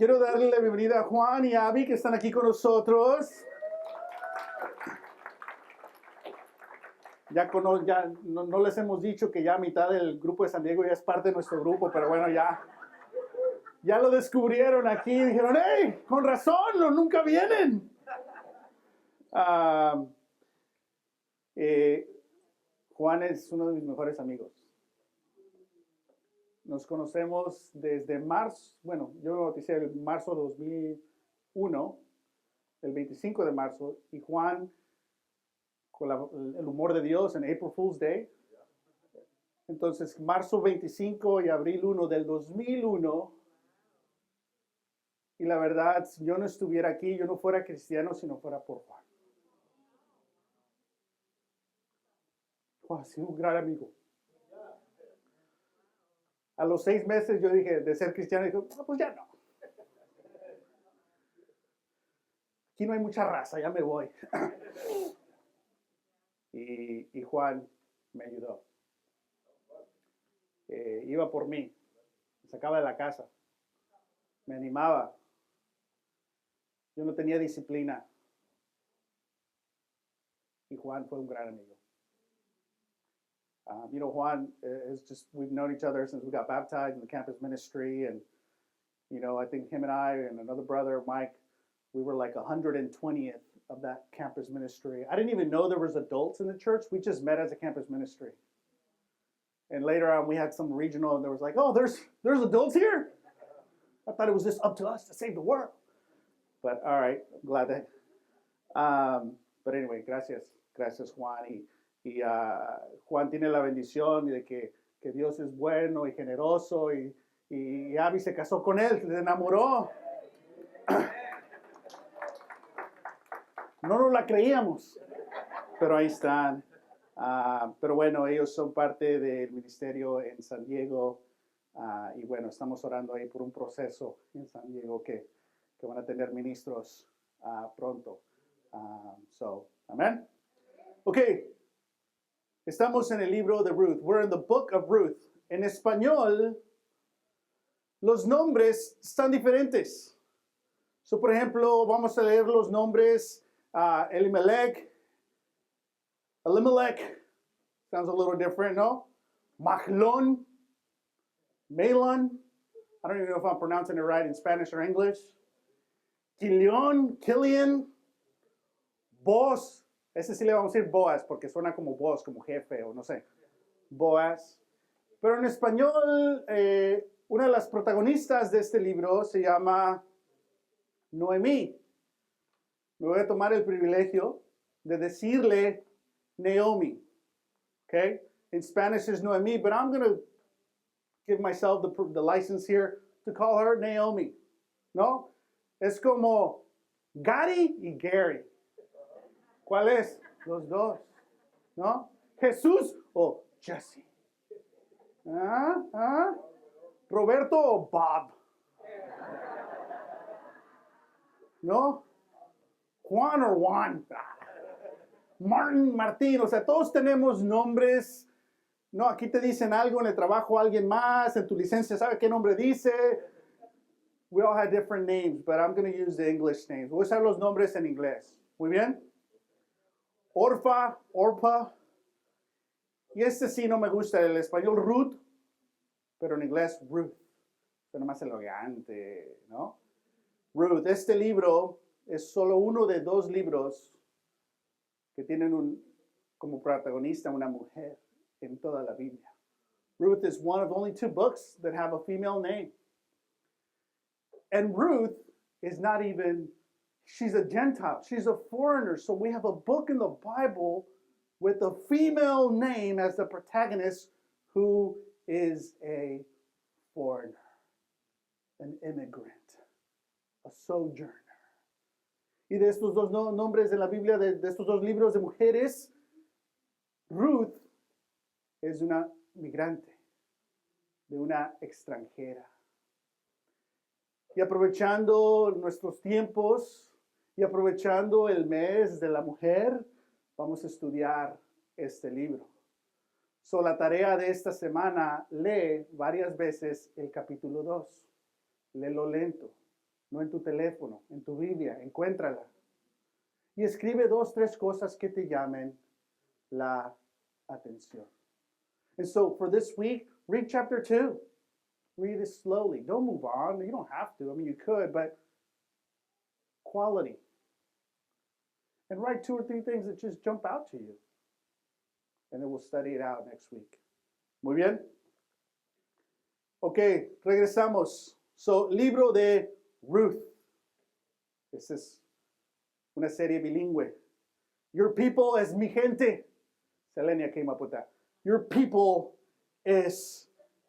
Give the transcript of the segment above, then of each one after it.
Quiero darle la bienvenida a Juan y Abby que están aquí con nosotros. Ya no les hemos dicho que ya mitad del grupo de San Diego ya es parte de nuestro grupo, pero bueno, ya lo descubrieron aquí y dijeron, ¡hey! Con razón, nunca vienen. Juan es uno de mis mejores amigos. Nos conocemos desde marzo, bueno, yo me bauticé en marzo de 2001, el 25 de marzo, y Juan, con el humor de Dios en April Fool's Day. Entonces, marzo 25 y abril 1 del 2001, y la verdad, si yo no estuviera aquí, yo no fuera cristiano si no fuera por Juan. Juan ha sido un gran amigo. A los 6 meses yo dije, de ser cristiano, dije, pues ya no. Aquí no hay mucha raza, ya me voy. Y Juan me ayudó. Iba por mí, me sacaba de la casa, me animaba. Yo no tenía disciplina. Y Juan fue un gran amigo. Juan is just, we've known each other since we got baptized in the campus ministry. And, I think him and I and another brother, Mike, we were like 120th of that campus ministry. I didn't even know there was adults in the church. We just met as a campus ministry. And later on, we had some regional, and there was like, oh, there's adults here? I thought it was just up to us to save the world. But all right, I'm glad that. But anyway, gracias Juan. Y Juan tiene la bendición de que Dios es bueno y generoso, y Abby se casó con él, se enamoró. No nos la creíamos, pero ahí están. Pero bueno, ellos son parte del ministerio en San Diego, y bueno, estamos orando ahí por un proceso en San Diego que van a tener ministros pronto. Amén. Okay. Estamos en el libro de Ruth. We're in the book of Ruth. En español, los nombres están diferentes. Por ejemplo, vamos a leer los nombres Elimelech. Sounds a little different, no? Mahlon. Malon. I don't even know if I'm pronouncing it right in Spanish or English. Killian. Boaz. Ese sí le vamos a decir Boaz, porque suena como boss, como jefe, o no sé. Boaz. Pero en español, una de las protagonistas de este libro se llama Noemí. Me voy a tomar el privilegio de decirle Naomi. Okay? In Spanish is Noemí, but I'm going to give myself the license here to call her Naomi. ¿No? Es como Gary y Gary. ¿Cuál es? Los dos. ¿No? Jesús o Jesse. Roberto o Bob. ¿No? Juan o Juan. Martín. O sea, todos tenemos nombres. No, aquí te dicen algo en el trabajo, alguien más, en tu licencia, ¿sabe qué nombre dice? We all have different names, but I'm going to use the English names. Voy a usar los nombres en inglés. ¿Muy bien? Orpa. Y este sí no me gusta, el español Ruth, pero en inglés Ruth. Suena más elegante, ¿no? Ruth, este libro es solo uno de 2 libros que tienen como protagonista una mujer en toda la Biblia. Ruth is one of only 2 books that have a female name. And Ruth is not even, she's a Gentile. She's a foreigner. So we have a book in the Bible with a female name as the protagonist who is a foreigner, an immigrant, a sojourner. Y de estos 2 nombres de la Biblia, de estos 2 libros de mujeres, Ruth es una migrante, de una extranjera. Y aprovechando nuestros tiempos y aprovechando el mes de la mujer, vamos a estudiar este libro. La tarea de esta semana, lee varias veces el capítulo 2. Léelo lento. no en tu teléfono, en tu Biblia, encuéntrala. Y escribe 2, 3 cosas que te llamen la atención. And so for this week, read chapter 2. Read it slowly. Don't move on. You don't have to. I mean, you could, but quality. And write 2 or 3 things that just jump out to you. And then we'll study it out next week. Muy bien. Ok, regresamos. So, libro de Ruth. Esta es una serie bilingüe. Your people es mi gente. Selenia came up with that. Your people es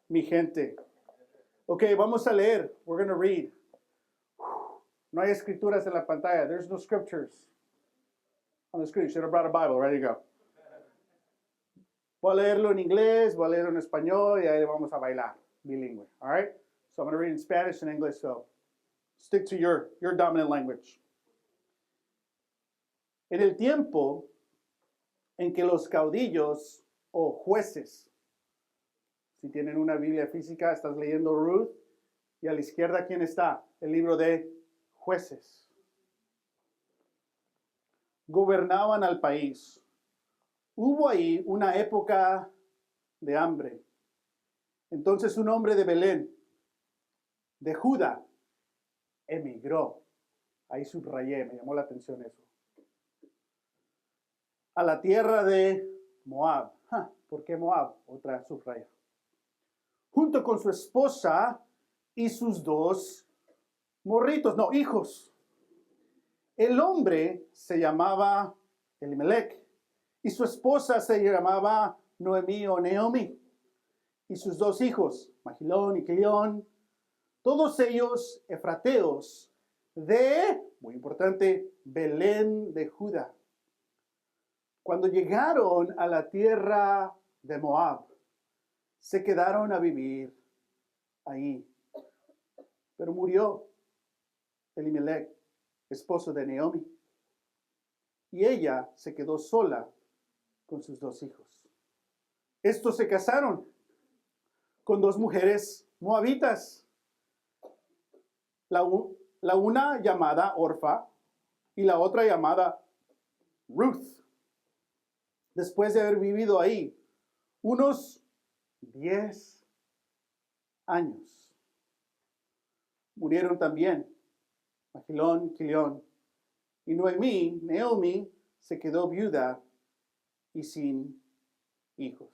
mi gente. Ok, vamos a leer. We're going to read. No hay escrituras en la pantalla. There's no scriptures on the screen. You should have brought a Bible. Ready to go. Voy a leerlo en inglés, voy a leerlo en español y ahí vamos a bailar. Bilingüe. All right? So I'm going to read in Spanish and English. So stick to your dominant language. En el tiempo en que los caudillos o jueces, si tienen una Biblia física, estás leyendo Ruth, y a la izquierda, ¿quién está? El libro de Jueces. Gobernaban al país. Hubo ahí una época de hambre. Entonces un hombre de Belén, de Judá, emigró. Ahí subrayé, me llamó la atención eso. A la tierra de Moab. ¿Por qué Moab? Otra subraya. Junto con su esposa y sus 2 morritos, no, hijos. El hombre se llamaba Elimelech y su esposa se llamaba Noemí o Naomi. Y sus 2 hijos, Magilón y Quilión, todos ellos efrateos de, muy importante, Belén de Judá. Cuando llegaron a la tierra de Moab, se quedaron a vivir ahí. Pero murió Elimelech, esposo de Naomi, y ella se quedó sola con sus 2 hijos. Estos se casaron con 2 mujeres moabitas, la una llamada Orfa y la otra llamada Ruth. Después de haber vivido ahí unos 10 años, murieron también Magilón, Quilión, y Noemí, Naomi, se quedó viuda y sin hijos.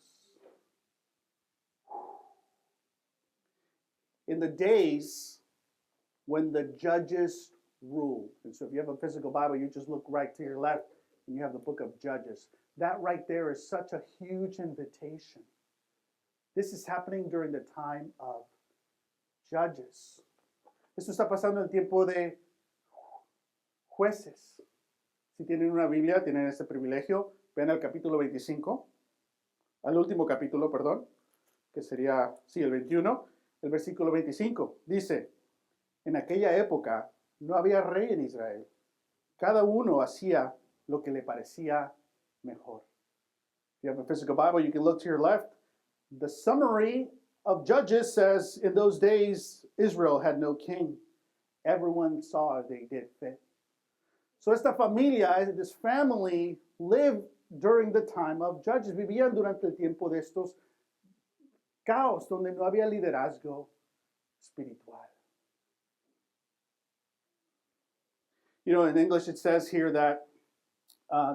In the days when the judges ruled, and so if you have a physical Bible, you just look right to your left, and you have the book of Judges. That right there is such a huge invitation. This is happening during the time of Judges. Esto está pasando en el tiempo de jueces. Si tienen una Biblia, tienen ese privilegio. Ven al capítulo 25, al último capítulo, perdón, que sería, sí, el 21, el versículo 25. Dice, en aquella época no había rey en Israel. Cada uno hacía lo que le parecía mejor. If you have a physical Bible, you can look to your left. The summary of Judges says, in those days, Israel had no king. Everyone saw they did fit. So esta familia, this family, lived during the time of Judges. Vivían durante el tiempo de estos caos, donde no había liderazgo espiritual. You know, in English it says here that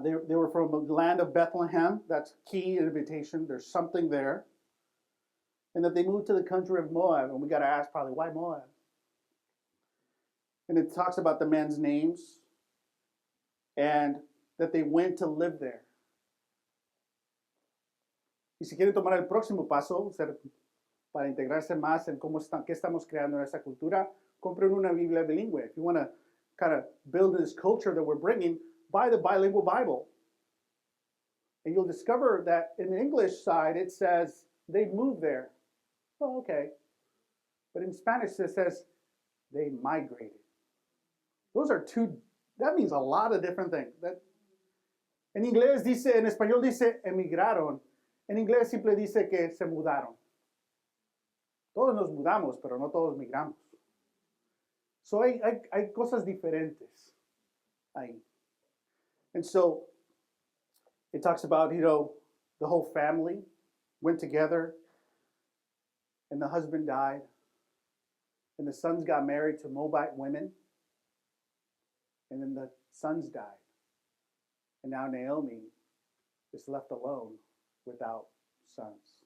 they were from the land of Bethlehem. That's key invitation. There's something there. And that they moved to the country of Moab. And we got to ask probably, why Moab? And it talks about the men's names. And that they went to live there. Y si quieren tomar el próximo paso para integrarse más en qué estamos creando en esta cultura, compren una Biblia bilingüe. If you want to kind of build this culture that we're bringing, buy the bilingual Bible. And you'll discover that in the English side, it says they moved there. Oh, okay. But in Spanish, it says they migrated. Those are that means a lot of different things. En inglés dice, en español dice emigraron. En inglés simple dice que se mudaron. Todos nos mudamos, pero no todos migramos. So hay cosas diferentes ahí. And so it talks about, the whole family went together and the husband died and the sons got married to Moabite women and then the sons died. And now Naomi is left alone without sons.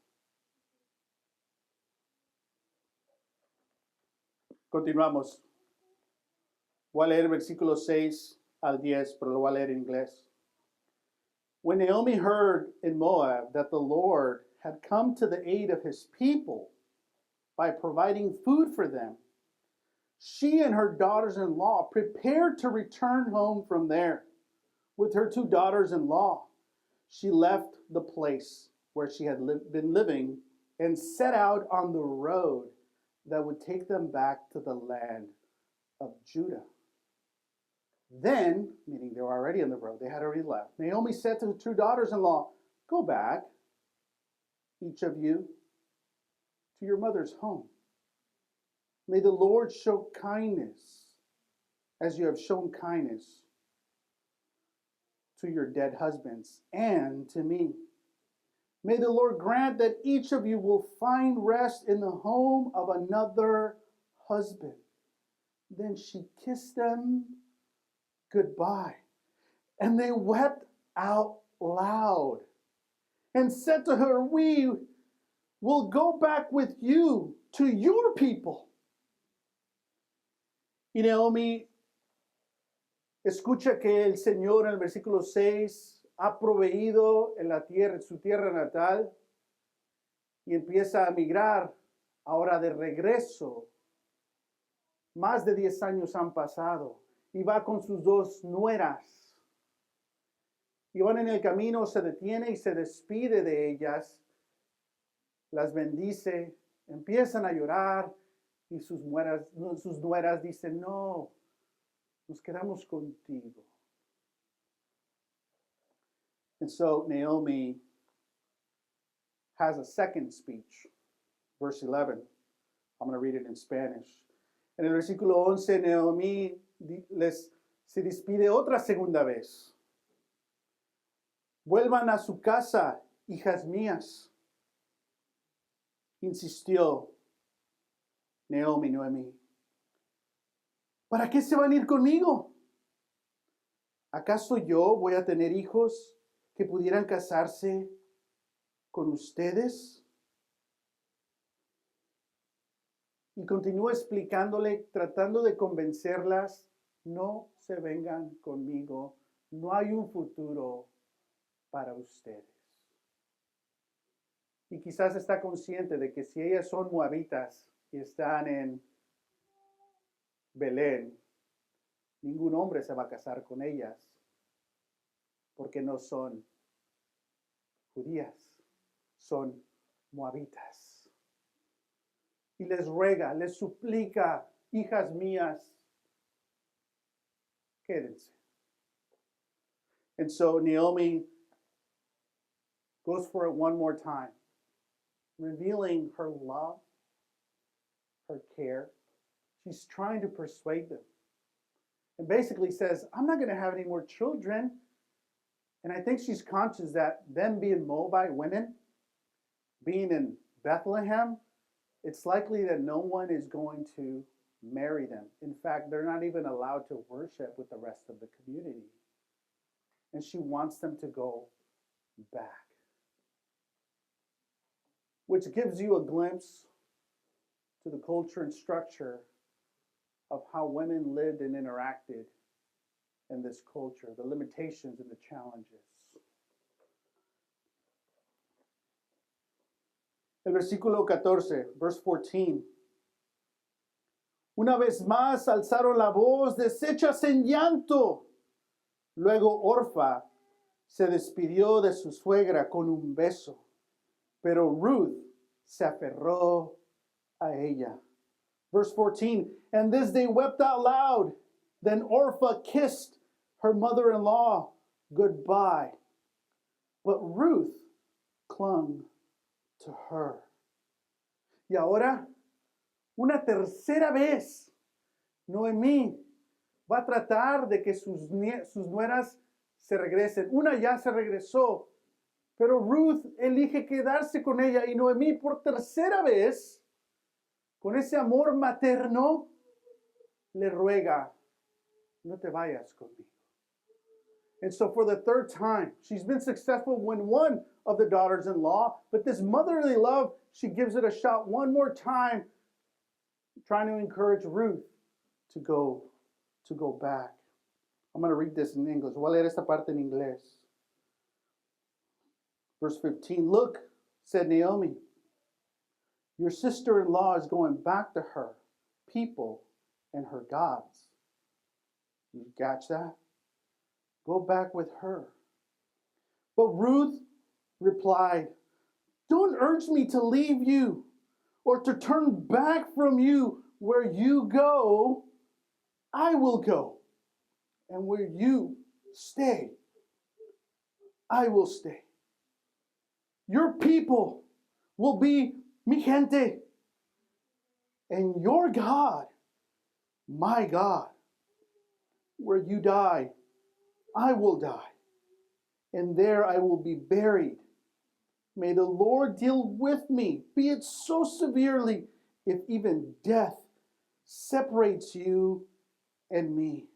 Continuamos. Voy a leer versículos 6 al 10, pero lo voy a leer en inglés. When Naomi heard in Moab that the Lord had come to the aid of his people by providing food for them, she and her daughters-in-law prepared to return home from there. With her 2 daughters-in-law, she left the place where she had been living and set out on the road that would take them back to the land of Judah. Then, meaning they were already on the road, they had already left, Naomi said to the 2 daughters-in-law, "Go back, each of you, to your mother's home. May the Lord show kindness as you have shown kindness to your dead husbands and to me. May the Lord grant that each of you will find rest in the home of another husband." Then she kissed them goodbye, and they wept out loud and said to her, "We will go back with you to your people." Y Naomi escucha que el Señor en el versículo 6 ha proveído en la tierra, en su tierra natal, y empieza a migrar ahora de regreso. Más de 10 años han pasado y va con sus 2 nueras. Y van en el camino, se detiene y se despide de ellas, las bendice, empiezan a llorar y sus nueras dicen, "No, nos quedamos contigo." And so Naomi has a second speech. Verse 11. I'm going to read it in Spanish. En el versículo 11, Naomi se despide otra segunda vez. "Vuelvan a su casa, hijas mías", insistió Noemi. "¿Para qué se van a ir conmigo? ¿Acaso yo voy a tener hijos que pudieran casarse con ustedes?" Y continúa explicándole, tratando de convencerlas, "No se vengan conmigo, no hay un futuro para ustedes." Y quizás está consciente de que si ellas son moabitas y están en Belén, ningún hombre se va a casar con ellas porque no son judías, son moabitas. Y les ruega, les suplica, "Hijas mías, quédense." And so Naomi goes for it one more time, revealing her love, her care. She's trying to persuade them. And basically says, "I'm not going to have any more children." And I think she's conscious that them being Moabite women, being in Bethlehem, it's likely that no one is going to marry them. In fact, they're not even allowed to worship with the rest of the community. And she wants them to go back. Which gives you a glimpse to the culture and structure of how women lived and interacted in this culture, the limitations and the challenges. El versículo 14, verse 14. "Una vez más alzaron la voz, deshechas en llanto. Luego Orfa se despidió de su suegra con un beso, pero Ruth se aferró a ella." Verse 14, "And this they wept out loud. Then Orpha kissed her mother-in-law goodbye, but Ruth clung to her." Y ahora, una tercera vez, Noemí va a tratar de que sus nueras se regresen. Una ya se regresó, pero Ruth elige quedarse con ella y Noemí por tercera vez, con ese amor materno, le ruega, no te vayas conmigo. And so for the third time, she's been successful when one of the daughters-in-law, but this motherly love, she gives it a shot one more time, trying to encourage Ruth to go back. I'm going to read this in English. Voy a leer esta parte en inglés. Verse 15, look, said Naomi, your sister-in-law is going back to her people and her gods. You catch that? Go back with her. But Ruth replied, don't urge me to leave you or to turn back from you. Where you go, I will go. And where you stay, I will stay. Your people will be mi gente, and your God, my God. Where you die, I will die, and there I will be buried. May the Lord deal with me, be it so severely, if even death separates you and me.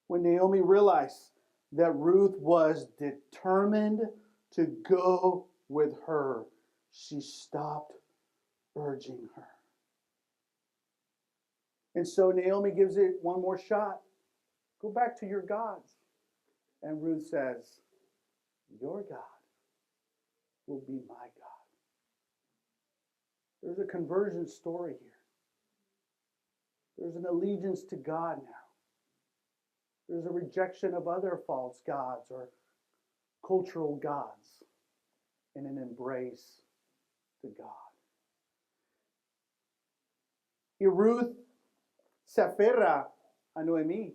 When Naomi realized that Ruth was determined to go with her, she stopped urging her. And so Naomi gives it one more shot. Go back to your gods. And Ruth says, your God will be my God. There's a conversion story here. There's an allegiance to God now. There's a rejection of other false gods or cultural gods and an embrace to God. Y Ruth se aferra a Naomi,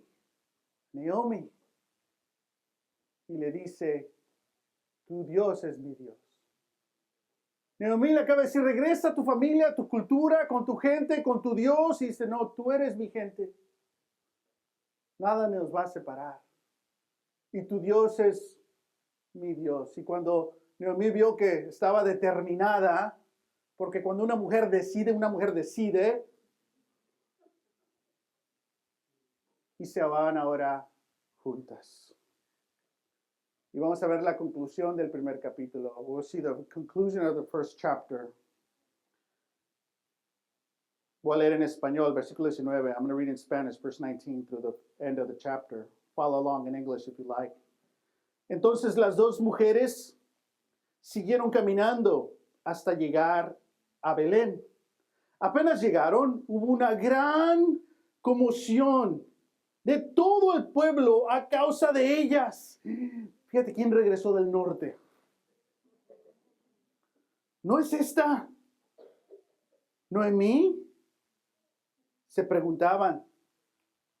y le dice, tu Dios es mi Dios. Naomi le acaba de decir, regresa a tu familia, a tu cultura, con tu gente, con tu Dios. Y dice, no, tú eres mi gente. Nada nos va a separar. Y tu Dios es mi Dios. Y cuando Naomi vio que estaba determinada, porque cuando una mujer decide, y se van ahora juntas. Y vamos a ver la conclusión del primer capítulo. We'll see the conclusion of the first chapter. Voy a leer en español, versículo 19. I'm going to read in Spanish, verse 19 through the end of the chapter. Follow along in English if you like. Entonces las dos mujeres siguieron caminando hasta llegar a Belén. Apenas llegaron, hubo una gran conmoción de todo el pueblo a causa de ellas. Fíjate quién regresó del norte. ¿No es esta Noemí? Se preguntaban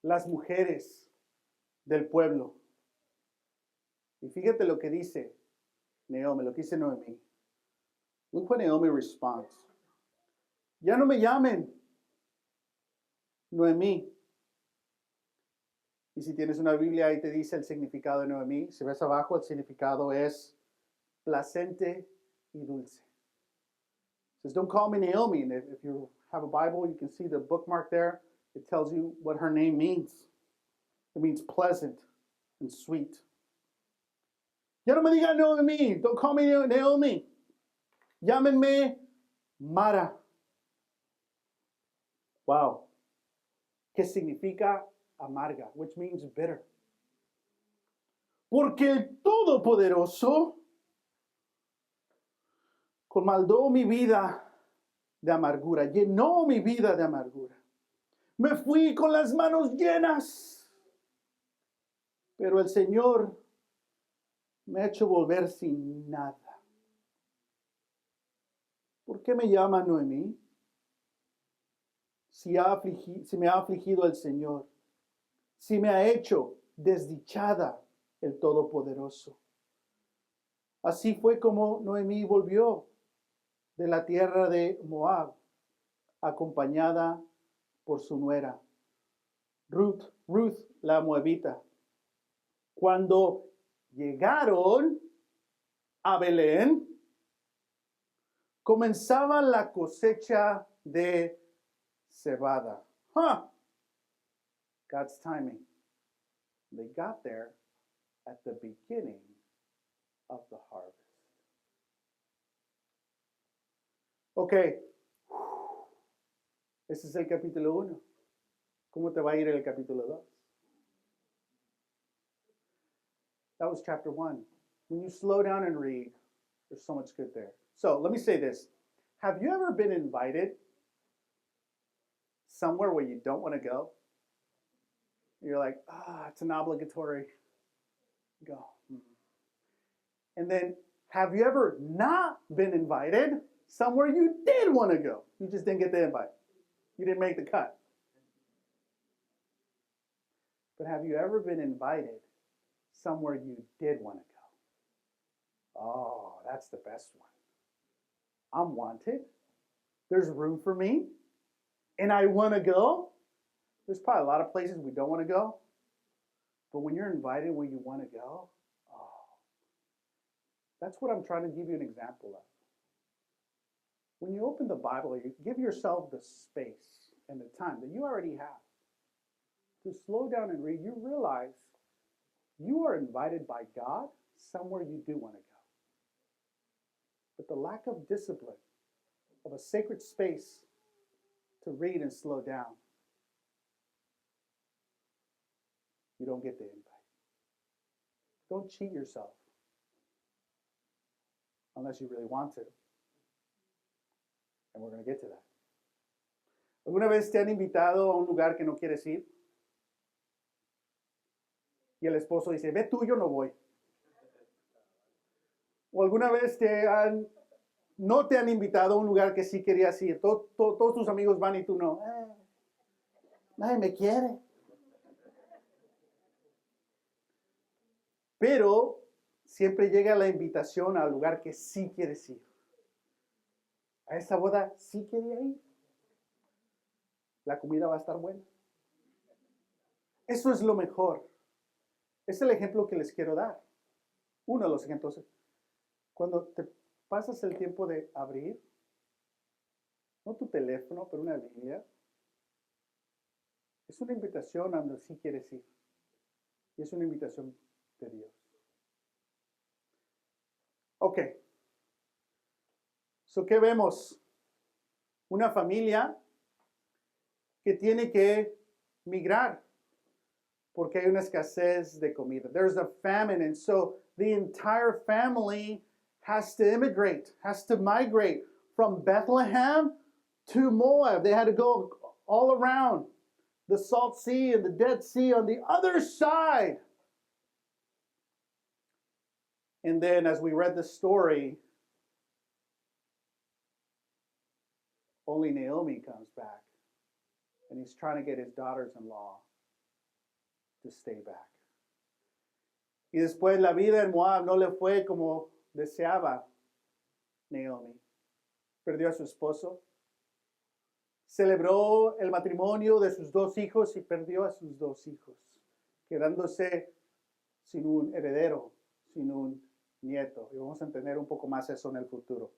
las mujeres del pueblo. Y fíjate lo que dice Naomi, lo que dice Noemí. Look what Naomi responds. Ya no me llamen Noemí. Y si tienes una Biblia, ahí te dice el significado de Noemí. Si ves abajo, el significado es placente y dulce. It says, don't call me Naomi. And if you have a Bible, you can see the bookmark there. It tells you what her name means. It means pleasant and sweet. Ya no me digan Noemí. Don't call me Naomi. Llámenme Mara. Wow. ¿Qué significa amarga? Which means bitter. Porque el Todopoderoso colmaldó mi vida de amargura, llenó mi vida de amargura. Me fui con las manos llenas, pero el Señor me ha hecho volver sin nada. ¿Por qué me llama Noemí? Si me ha afligido el Señor, si me ha hecho desdichada el Todopoderoso. Así fue como Noemí volvió de la tierra de Moab, acompañada por su nuera. Ruth la moabita. Cuando llegaron a Belén, comenzaba la cosecha de cebada. God's timing. They got there at the beginning of the harvest. Ok, ese es el capítulo 1. ¿Cómo te va a ir el capítulo 2? That was chapter 1. When you slow down and read, there's so much good there. So let me say this. Have you ever been invited somewhere where you don't want to go? You're like, it's an obligatory go. And then, have you ever not been invited somewhere you did want to go? You just didn't get the invite. You didn't make the cut. But have you ever been invited somewhere you did want to go? Oh, that's the best one. I'm wanted. There's room for me. And I want to go. There's probably a lot of places we don't want to go. But when you're invited where you want to go, that's what I'm trying to give you an example of. When you open the Bible, you give yourself the space and the time that you already have to slow down and read. You realize you are invited by God somewhere you do want to go. But the lack of discipline, of a sacred space to read and slow down, you don't get the invite. Don't cheat yourself unless you really want to. And we're going to get to that. ¿Alguna vez te han invitado a un lugar que no quieres ir? Y el esposo dice, ve tú, yo no voy. ¿O alguna vez no te han invitado a un lugar que sí querías ir? Todos tus amigos van y tú no. Nadie me quiere. Pero siempre llega la invitación al lugar que sí quieres ir. A esa boda sí quería ir. La comida va a estar buena. Eso es lo mejor. Es el ejemplo que les quiero dar. Uno de los ejemplos. Cuando te pasas el tiempo de abrir, no tu teléfono, pero una Biblia, es una invitación a donde sí quieres ir. Y es una invitación de Dios. Ok. So, ¿qué vemos? Una familia que tiene que migrar porque hay una escasez de comida. There's a famine, and so the entire family has to immigrate, has to migrate from Bethlehem to Moab. They had to go all around the Salt Sea and the Dead Sea on the other side. And then as we read the story, only Naomi comes back. And he's trying to get his daughters-in-law to stay back. Y después la vida en Moab no le fue como deseaba Naomi. Perdió a su esposo. Celebró el matrimonio de sus dos hijos y perdió a sus dos hijos, quedándose sin un heredero, sin un nieto. Y vamos a entender un poco más eso en el futuro.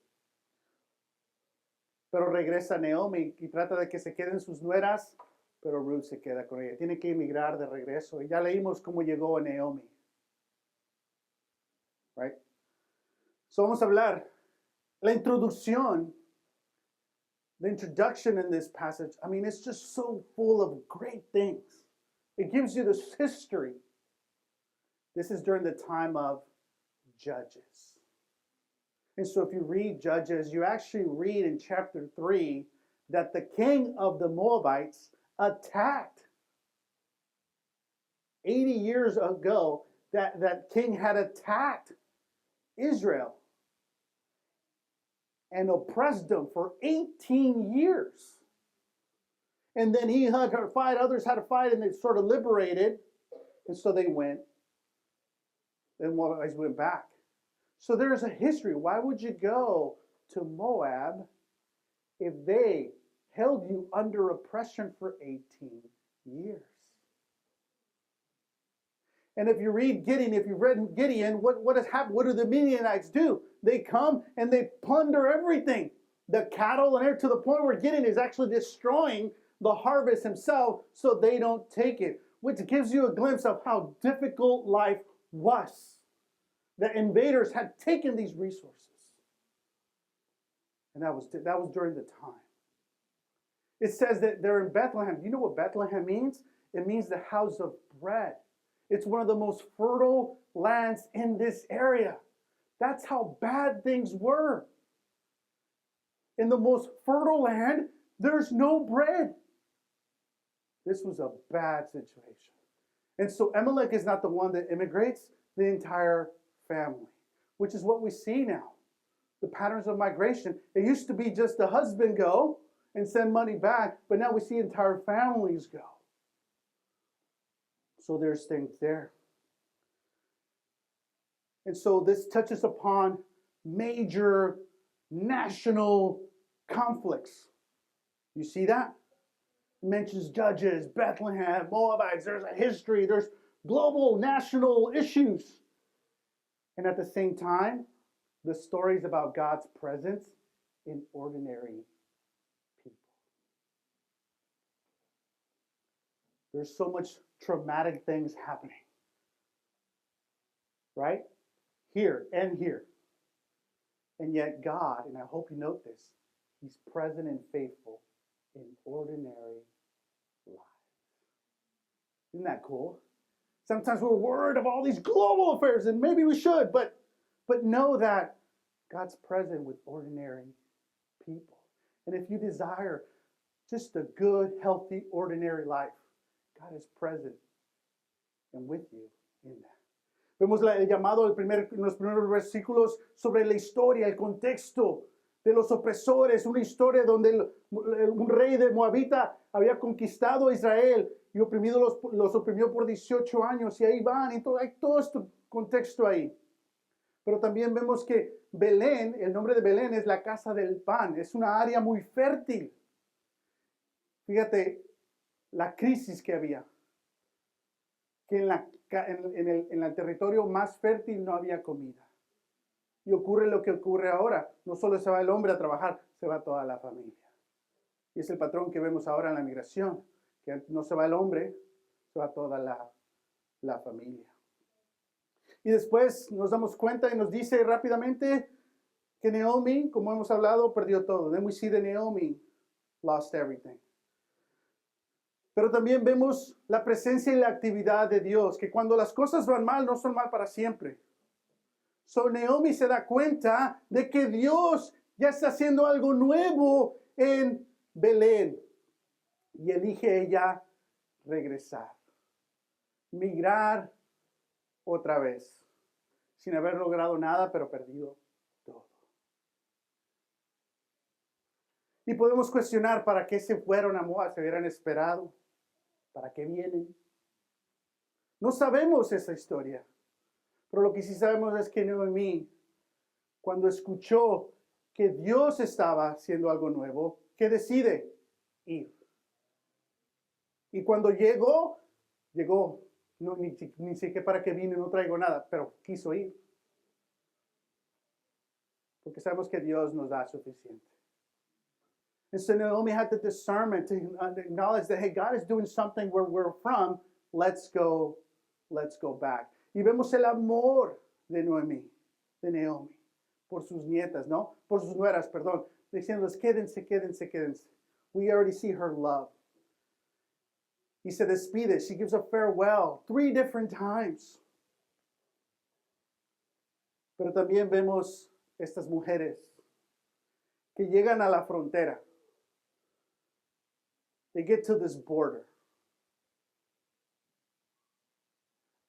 Pero regresa Naomi y trata de que se queden sus nueras, pero Ruth se queda con ella. Tiene que emigrar de regreso. Y ya leímos cómo llegó Naomi. Right? So vamos a hablar. La introduction in this passage, I mean, it's just so full of great things. It gives you this history. This is during the time of Judges. And so if you read Judges, you actually read in chapter 3 that the king of the Moabites attacked 80 years ago, that king had attacked Israel and oppressed them for 18 years. And then he had to fight, others had to fight, and they sort of liberated. And so they went, and Moabites went back. So there's a history. Why would you go to Moab if they held you under oppression for 18 years. And if you read Gideon, if you've read Gideon, what has happened? What do the Midianites do? They come and they plunder everything. The cattle and everything, to the point where Gideon is actually destroying the harvest himself so they don't take it, which gives you a glimpse of how difficult life was. The invaders had taken these resources. And that was during the time. It says that they're in Bethlehem. Do you know what Bethlehem means? It means the house of bread. It's one of the most fertile lands in this area. That's how bad things were. In the most fertile land, there's no bread. This was a bad situation. And so Amalek is not the one that immigrates, the entire family, which is what we see now. The patterns of migration. It used to be just the husband go and send money back, but now we see entire families go. So there's things there. And so this touches upon major national conflicts. You see that? It mentions Judges, Bethlehem, Moabites. There's a history. There's global national issues. And at the same time, the stories about God's presence in ordinary people. There's so much traumatic things happening. Right? Here and here. And yet God, and I hope you note this, He's present and faithful in ordinary lives. Isn't that cool? Sometimes we're worried of all these global affairs, and maybe we should, but know that God's present with ordinary people. And if you desire just a good, healthy, ordinary life, God is present and with you in that. Vemos el llamado en los primeros versículos sobre la historia, el contexto de los opresores, una historia donde un rey de Moabita había conquistado a Israel y los oprimió por 18 años, y ahí van, y hay todo este contexto ahí. Pero también vemos que Belén, el nombre de Belén es la casa del pan, es una área muy fértil. Fíjate la crisis que había, que en el territorio más fértil no había comida. Y ocurre lo que ocurre ahora. No solo se va el hombre a trabajar, se va toda la familia. Y es el patrón que vemos ahora en la migración, que no se va el hombre, se va toda la familia. Y después nos damos cuenta y nos dice rápidamente que Naomi, como hemos hablado, perdió todo. Then we see that Naomi lost everything. Pero también vemos la presencia y la actividad de Dios, que cuando las cosas van mal, no son mal para siempre. So Naomi se da cuenta de que Dios ya está haciendo algo nuevo en Belén. Y elige ella regresar. Migrar otra vez. Sin haber logrado nada, pero perdido todo. Y podemos cuestionar para qué se fueron a Moab, se hubieran esperado. ¿Para qué vienen? No sabemos esa historia. Pero lo que sí sabemos es que Noemí, cuando escuchó que Dios estaba haciendo algo nuevo, ¿qué decide? Ir. Y cuando llegó, no, ni sé qué para qué vine, no traigo nada, pero quiso ir. Porque sabemos que Dios nos da suficiente. And so Naomi had the discernment to acknowledge that, hey, God is doing something where we're from. Let's go back. Y vemos el amor de Naomi, por sus nietas, ¿no? Por sus nueras, perdón. Diciéndoles, quédense. We already see her love. Y se despide. She gives a farewell 3 different times. Pero también vemos estas mujeres que llegan a la frontera. They get to this border.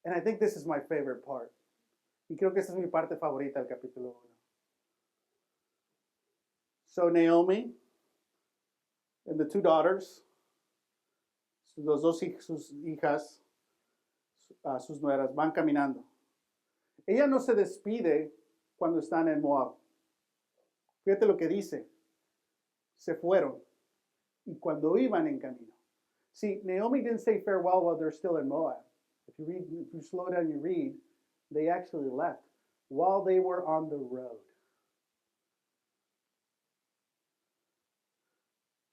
And I think this is my favorite part. Y creo que esa es mi parte favorita del capítulo 1. So Naomi and the 2 daughters, sus hijas, sus nueras, van caminando. Ella no se despide cuando están en Moab. Fíjate lo que dice. Se fueron Y cuando iban en camino. See, Naomi didn't say farewell while they're still in Moab. If you slow down, you read, they actually left while they were on the road.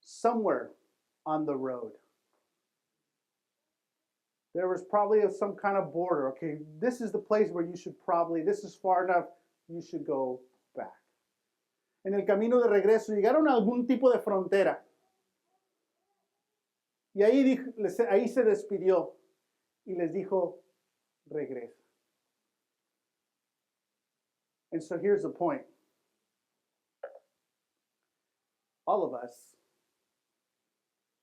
Somewhere on the road. There was probably some kind of border. Okay, this is the place where you should probably, this is far enough, you should go back. En el camino de regreso llegaron a algún tipo de frontera. Y ahí se despidió y les dijo, regresa. And so here's the point. All of us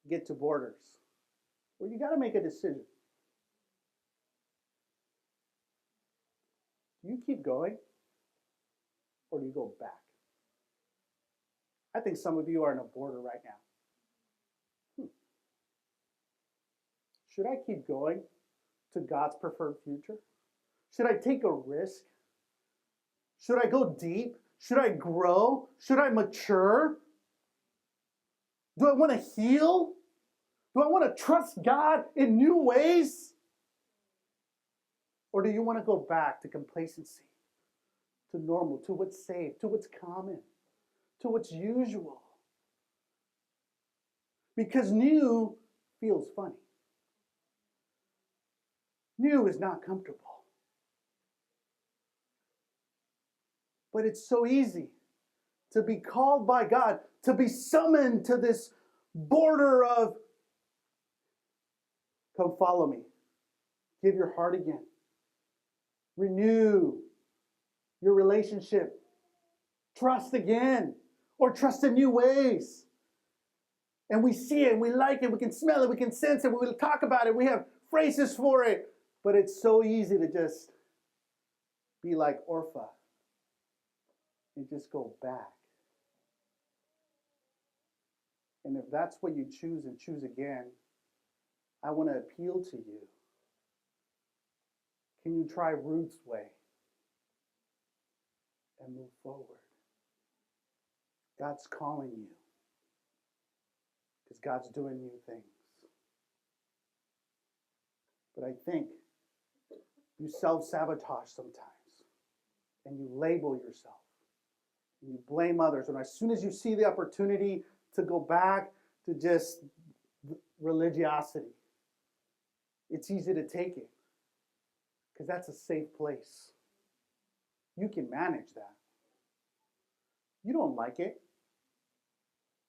get to borders where you got to make a decision. Do you keep going or do you go back? I think some of you are in a border right now. Should I keep going to God's preferred future? Should I take a risk? Should I go deep? Should I grow? Should I mature? Do I want to heal? Do I want to trust God in new ways? Or do you want to go back to complacency, to normal, to what's safe, to what's common, to what's usual? Because new feels funny. New is not comfortable. But it's so easy to be called by God, to be summoned to this border of, come follow me. Give your heart again. Renew your relationship. Trust again, or trust in new ways. And we see it, and we like it, we can smell it, we can sense it, we will talk about it, we have phrases for it. But it's so easy to just be like Orpha and just go back. And if that's what you choose and choose again, I want to appeal to you. Can you try Ruth's way and move forward? God's calling you because God's doing new things. But I think you self-sabotage sometimes and you label yourself and you blame others. And as soon as you see the opportunity to go back to just religiosity, it's easy to take it because that's a safe place. You can manage that. You don't like it,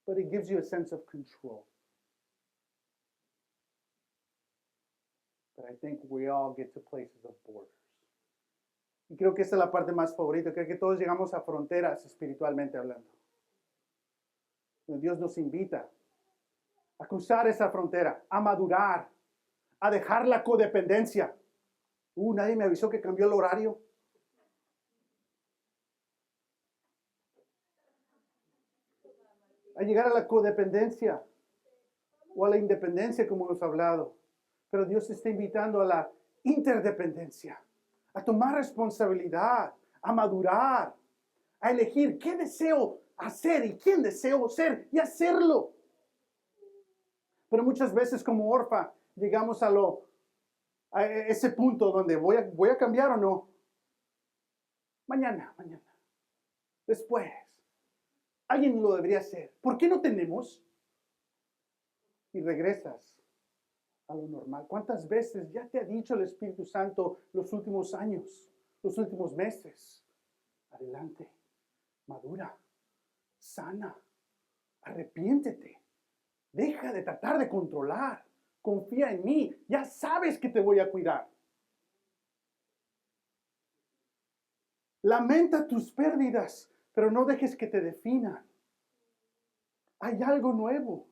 but it gives you a sense of control. But I think we all get to places of borders. Y creo que esa es la parte más favorita. Creo que todos llegamos a fronteras espiritualmente hablando. Dios nos invita a cruzar esa frontera, a madurar, a dejar la codependencia. Nadie me avisó que cambió el horario. A llegar a la codependencia o a la independencia, como hemos hablado. Pero Dios te está invitando a la interdependencia, a tomar responsabilidad, a madurar, a elegir qué deseo hacer y quién deseo ser y hacerlo. Pero muchas veces como Orfa llegamos a ese punto donde voy a cambiar o no. Mañana. Después. Alguien lo debería hacer. ¿Por qué no tenemos? Y regresas a lo normal. ¿Cuántas veces ya te ha dicho el Espíritu Santo los últimos años, los últimos meses? Adelante, madura, sana, arrepiéntete, deja de tratar de controlar, confía en mí, ya sabes que te voy a cuidar. Lamenta tus pérdidas, pero no dejes que te definan. Hay algo nuevo.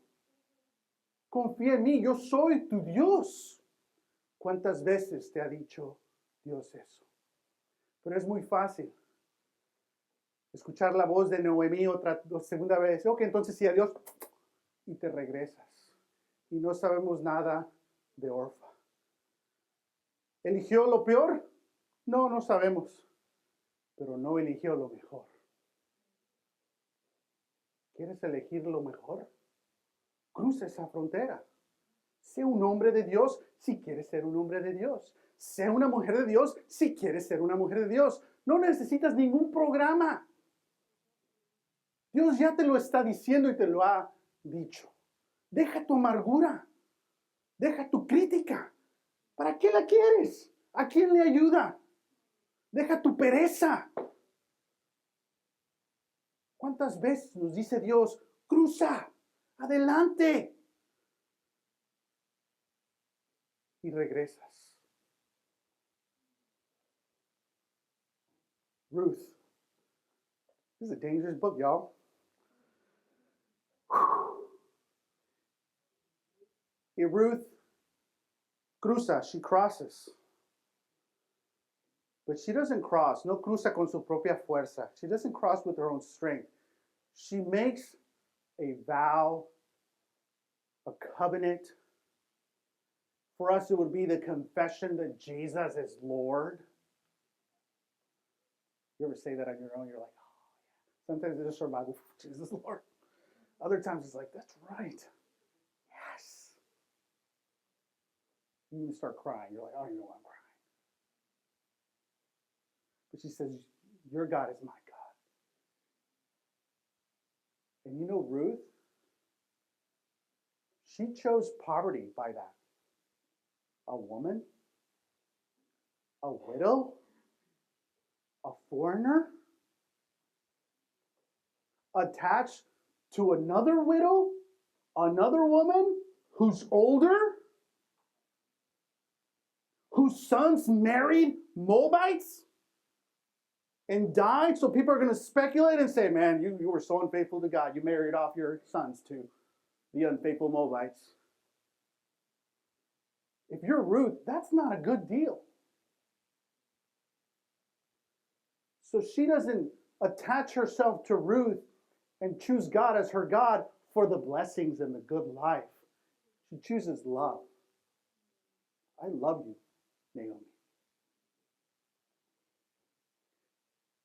Confía en mí, yo soy tu Dios. ¿Cuántas veces te ha dicho Dios eso? Pero es muy fácil escuchar la voz de Noemí segunda vez. Ok, entonces sí, adiós. Y te regresas. Y no sabemos nada de Orfa. ¿Eligió lo peor? No sabemos. Pero no eligió lo mejor. ¿Quieres elegir lo mejor? Cruza esa frontera. Sé un hombre de Dios si quieres ser un hombre de Dios. Sé una mujer de Dios si quieres ser una mujer de Dios. No necesitas ningún programa. Dios ya te lo está diciendo y te lo ha dicho. Deja tu amargura. Deja tu crítica. ¿Para qué la quieres? ¿A quién le ayuda? Deja tu pereza. ¿Cuántas veces nos dice Dios, cruza, adelante? Y regresas. Ruth. This is a dangerous book, y'all. Y Ruth cruza, she crosses. But she doesn't cross, no cruza con su propia fuerza. She doesn't cross with her own strength. She makes a vow, a covenant. For us, it would be the confession that Jesus is Lord. You ever say that on your own? You're like, oh, yeah. Sometimes it's just about Jesus is Lord. Other times it's like, that's right. Yes. You even start crying. You're like, oh, you know why I'm crying. But she says, your God is my God. And you know Ruth? She chose poverty by that. A woman, a widow, a foreigner, attached to another widow, another woman who's older, whose sons married Moabites and died. So people are going to speculate and say, man, you were so unfaithful to God. You married off your sons to the unfaithful Moabites. If you're Ruth, that's not a good deal. So she doesn't attach herself to Ruth and choose God as her God for the blessings and the good life. She chooses love. I love you, Naomi.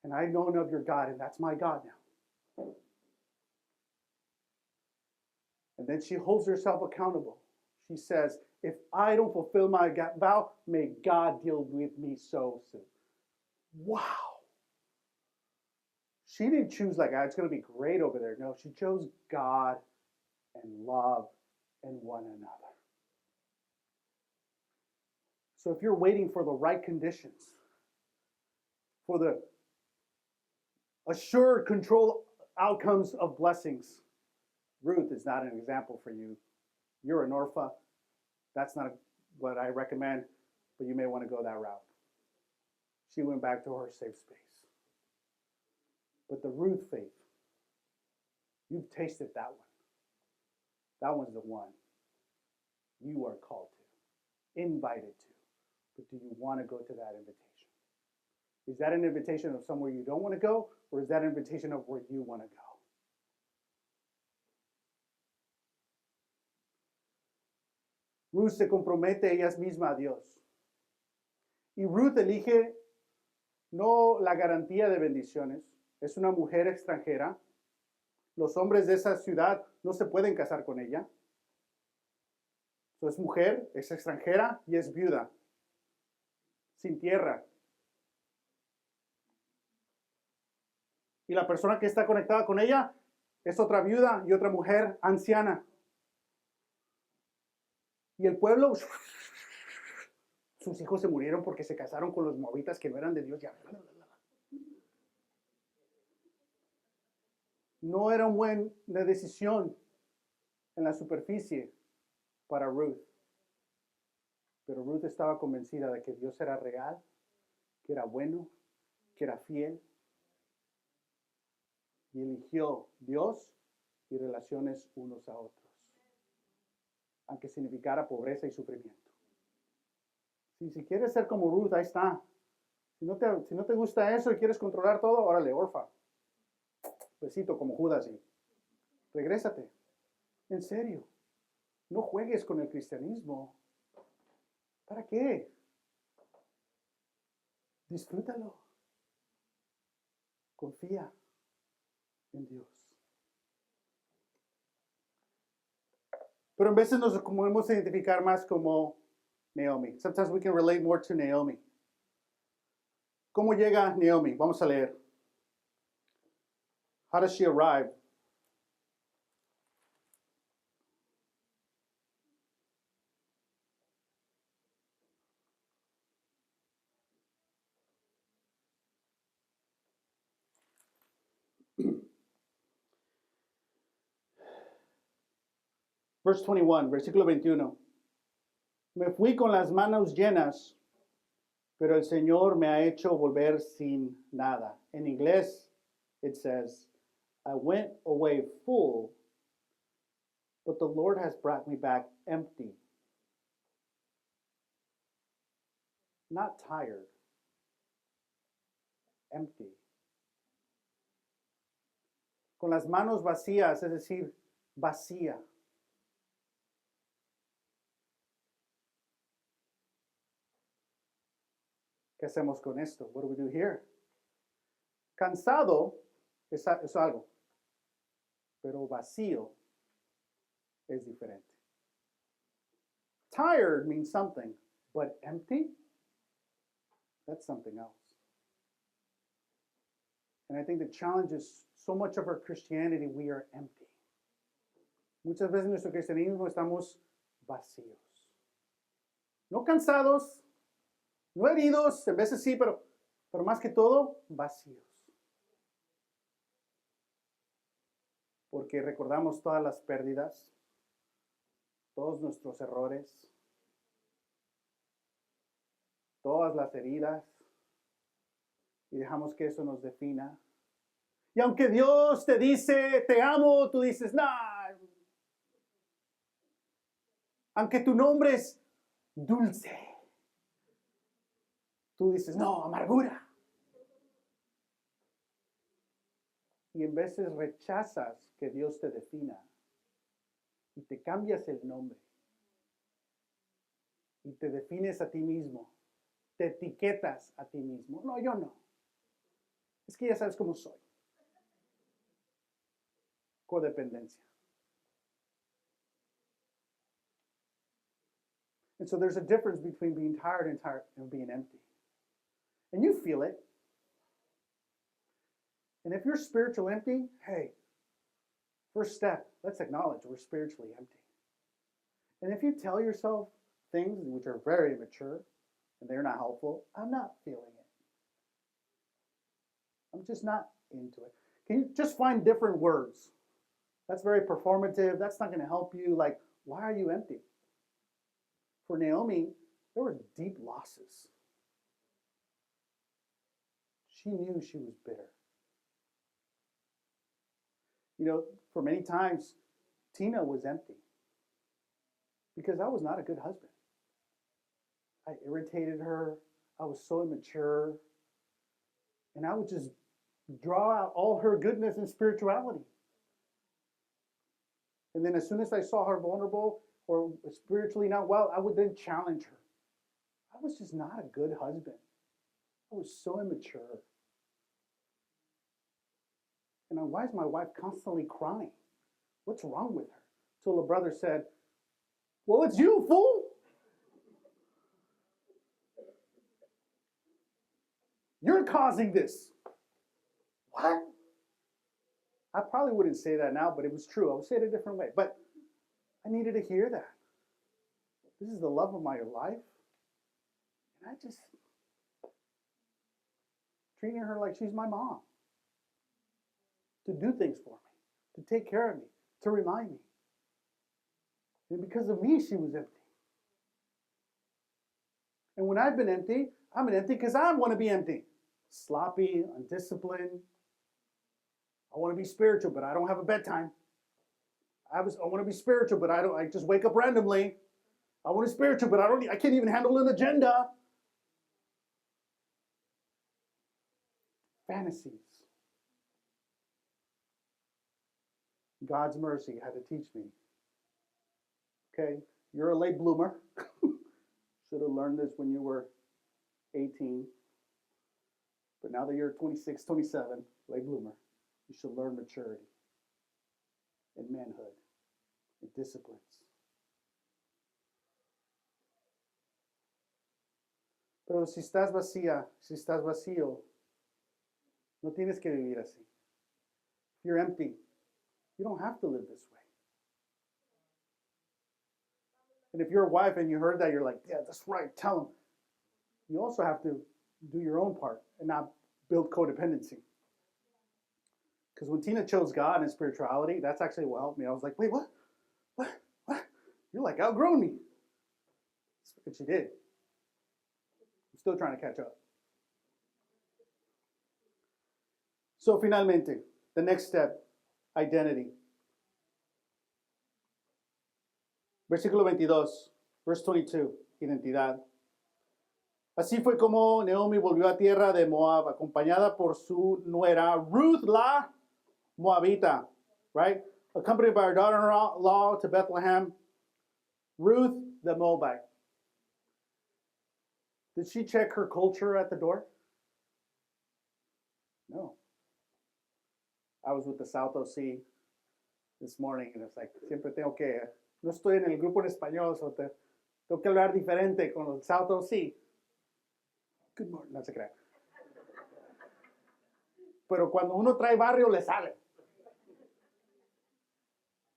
And I know of your God, and that's my God now. And then she holds herself accountable. She says, if I don't fulfill my vow, may God deal with me so soon. Wow. She didn't choose like, it's going to be great over there. No, she chose God and love and one another. So if you're waiting for the right conditions, for the assured control outcomes of blessings, Ruth is not an example for you. You're an Orpha. That's not what I recommend, but you may want to go that route. She went back to her safe space. But the Ruth faith, you've tasted that one. That one's the one you are called to, invited to. But do you want to go to that invitation? Is that an invitation of somewhere you don't want to go, or is that an invitation of where you want to go? Ruth se compromete ella misma a Dios. Y Ruth elige no la garantía de bendiciones. Es una mujer extranjera. Los hombres de esa ciudad no se pueden casar con ella. So, es mujer, es extranjera y es viuda. Sin tierra. Y la persona que está conectada con ella es otra viuda y otra mujer anciana. Y el pueblo, sus hijos se murieron porque se casaron con los moabitas que no eran de Dios. No era una buena decisión en la superficie para Ruth. Pero Ruth estaba convencida de que Dios era real, que era bueno, que era fiel. Y eligió Dios y relaciones unos a otros, aunque significara pobreza y sufrimiento. Si quieres ser como Ruth, ahí está. Si no te gusta eso y quieres controlar todo, órale, Orfa. Besito como Judas y regrésate. En serio, no juegues con el cristianismo. ¿Para qué? Disfrútalo. Confía en Dios. Pero en veces nos podemos identificar más como Naomi. Sometimes we can relate more to Naomi. ¿Cómo llega Naomi? Vamos a leer. How does she arrive? Verse 21, versículo 21. Me fui con las manos llenas, pero el Señor me ha hecho volver sin nada. En inglés, it says, I went away full, but the Lord has brought me back empty. Not tired, empty. Con las manos vacías, es decir, vacía. ¿Qué hacemos con esto? What do we do here? Cansado es algo, pero vacío es diferente. Tired means something, but empty, that's something else. And I think the challenge is so much of our Christianity, we are empty. Muchas veces en nuestro cristianismo estamos vacíos. No cansados, no heridos, en veces sí, pero más que todo, vacíos. Porque recordamos todas las pérdidas, todos nuestros errores, todas las heridas, y dejamos que eso nos defina. Y aunque Dios te dice, te amo, tú dices, nah. Aunque tu nombre es dulce, tú dices, no, amargura. Y en veces rechazas que Dios te defina y te cambias el nombre y te defines a ti mismo, te etiquetas a ti mismo. No, yo no. Es que ya sabes cómo soy. Codependencia. And so there's a difference between being tired and being empty. And you feel it. And if you're spiritual empty, hey, first step, let's acknowledge we're spiritually empty. And if you tell yourself things which are very immature and they're not helpful, I'm not feeling it. I'm just not into it. Can you just find different words? That's very performative. That's not going to help you. Like, why are you empty? For Naomi, there were deep losses. She knew she was bitter. You know, for many times, Tina was empty because I was not a good husband. I irritated her. I was so immature. And I would just draw out all her goodness and spirituality. And then as soon as I saw her vulnerable or spiritually not well, I would then challenge her. I was just not a good husband. I was so immature. And why is my wife constantly crying? What's wrong with her? Till a brother said, well, it's you, fool. You're causing this. What? I probably wouldn't say that now, but it was true. I would say it a different way. But I needed to hear that. This is the love of my life. And I just treating her like she's my mom. To do things for me, to take care of me, to remind me. And because of me, she was empty. And when I've been empty, I've been empty because I want to be empty. Sloppy, undisciplined. I want to be spiritual, but I don't have a bedtime. I want to be spiritual, but I just wake up randomly. I want to be spiritual, but I can't even handle an agenda. Fantasies. God's mercy had to teach me. Okay, you're a late bloomer. Should have learned this when you were 18. But now that you're 26, 27, late bloomer, you should learn maturity and manhood and disciplines. Pero si estás vacía, si estás vacío, no tienes que vivir así. If you're empty, you don't have to live this way. And if you're a wife and you heard that, you're like, yeah, that's right, tell him. You also have to do your own part and not build codependency. Because when Tina chose God and spirituality, that's actually what helped me. I was like, wait, what? What? What? You're like outgrown me. And she did. I'm still trying to catch up. So finalmente, the next step, identity. Versículo 22, verse 22, identidad. Así fue como Naomi volvió a tierra de Moab, acompañada por su nuera Ruth la Moabita, right? Accompanied by her daughter-in-law to Bethlehem, Ruth the Moabite. Did she check her culture at the door? No. I was with the South OC this morning, and it's like, siempre tengo que, no estoy en el grupo en español, so tengo que hablar diferente con el South OC. Good morning, no se crea. Pero cuando uno trae barrio, le sale.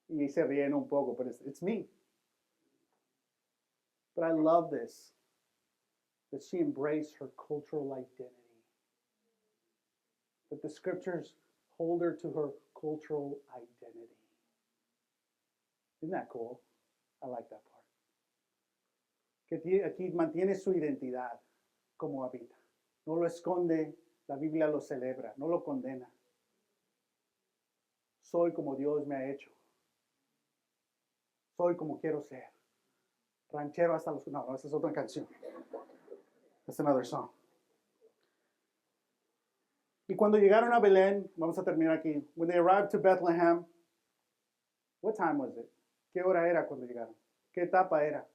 Y se ríen un poco, but it's me. But I love this, that she embraced her cultural identity. That the scriptures hold her to her cultural identity. Isn't that cool? I like that part. Que aquí mantiene su identidad como habita. No lo esconde, la Biblia lo celebra, no lo condena. Soy como Dios me ha hecho. Soy como quiero ser. Ranchero hasta los... No, esa es otra canción. That's another song. Y cuando llegaron a Belén, vamos a terminar aquí. When they arrived to Bethlehem, what time was it? ¿Qué hora era cuando llegaron? ¿Qué etapa era?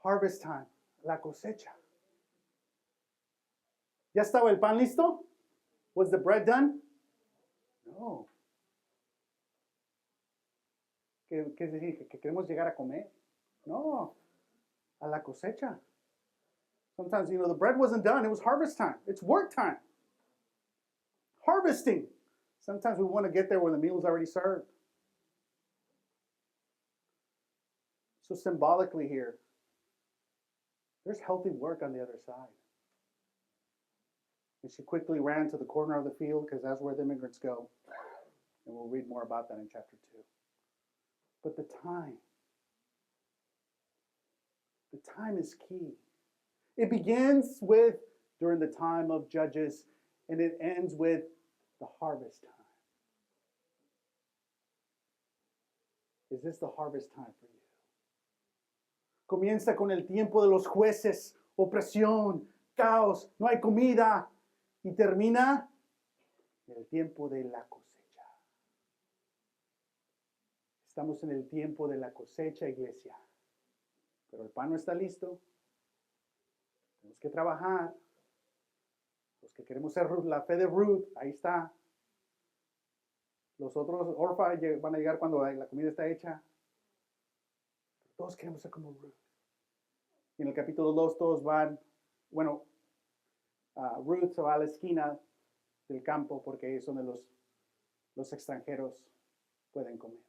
Harvest time, la cosecha. ¿Ya estaba el pan listo? Was the bread done? No. ¿Qué es decir? ¿Que queremos llegar a comer? No. A la cosecha. Sometimes, the bread wasn't done. It was harvest time. It's work time. Harvesting. Sometimes we want to get there when the meal is already served. So symbolically here, there's healthy work on the other side. And she quickly ran to the corner of the field because that's where the immigrants go. And we'll read more about that in chapter 2. But the time is key. It begins with during the time of Judges, and it ends with the harvest time. Is this the harvest time for you? Comienza con el tiempo de los jueces, opresión, caos, no hay comida, y termina en el tiempo de la cosecha. Estamos en el tiempo de la cosecha, iglesia. Pero el pan no está listo. Tenemos que trabajar. Los que queremos ser la fe de Ruth, ahí está. Los otros Orfa van a llegar cuando la comida está hecha. Todos queremos ser como Ruth. Y en el capítulo 2 todos van, Ruth se va a la esquina del campo porque es donde los extranjeros pueden comer.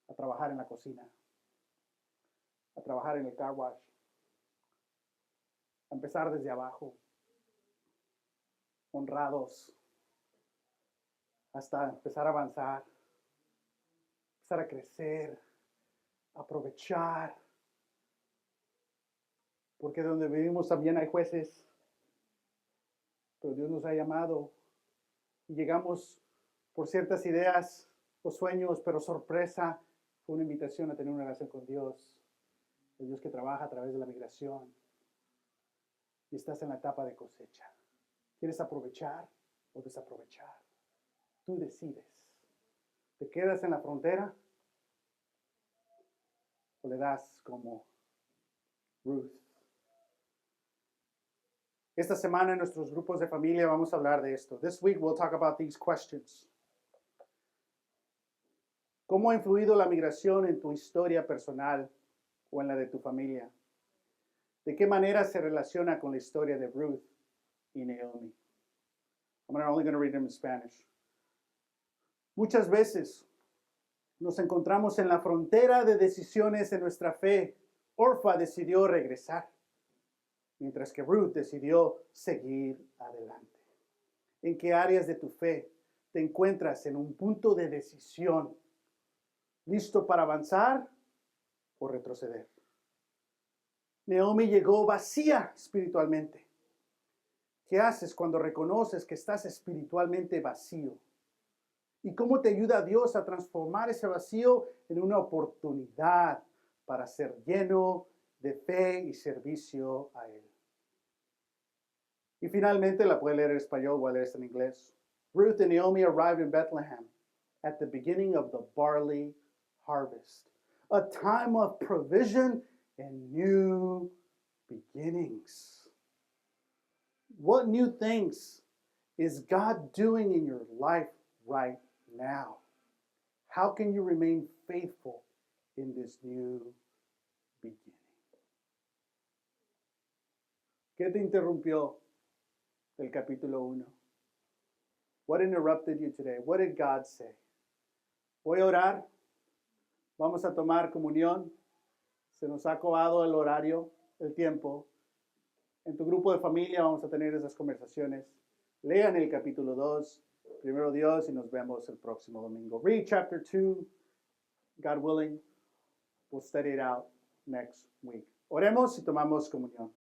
A trabajar en la cocina. A trabajar en el car wash. A empezar desde abajo. Honrados. Hasta empezar a avanzar. Empezar a crecer. Aprovechar. Porque donde vivimos también hay jueces. Pero Dios nos ha llamado. Y llegamos por ciertas ideas o sueños, pero sorpresa. Fue una invitación a tener una relación con Dios. El Dios que trabaja a través de la migración. Y estás en la etapa de cosecha. ¿Quieres aprovechar o desaprovechar? Tú decides. ¿Te quedas en la frontera? ¿O le das como Ruth? Esta semana en nuestros grupos de familia vamos a hablar de esto. This week we'll talk about these questions. ¿Cómo ha influido la migración en tu historia personal o en la de tu familia? ¿De qué manera se relaciona con la historia de Ruth y Naomi? I'm only going to read them in Spanish. Muchas veces nos encontramos en la frontera de decisiones en nuestra fe. Orfa decidió regresar, mientras que Ruth decidió seguir adelante. ¿En qué áreas de tu fe te encuentras en un punto de decisión? ¿Listo para avanzar o retroceder? Naomi llegó vacía espiritualmente. ¿Qué haces cuando reconoces que estás espiritualmente vacío? ¿Y cómo te ayuda Dios a transformar ese vacío en una oportunidad para ser lleno de fe y servicio a Él? Y finalmente, la puede leer en español, voy a leer en inglés. Ruth and Naomi arrived in Bethlehem at the beginning of the barley harvest, a time of provision and new beginnings. What new things is God doing in your life right now? How can you remain faithful in this new beginning? ¿Qué te interrumpió del capítulo 1? What interrupted you today? What did God say? Voy a orar. Vamos a tomar comunión. Se nos ha acabado el horario, el tiempo. En tu grupo de familia vamos a tener esas conversaciones. Lean el capítulo 2. Primero Dios y nos vemos el próximo domingo. Read chapter 2. God willing, we'll study it out next week. Oremos y tomamos comunión.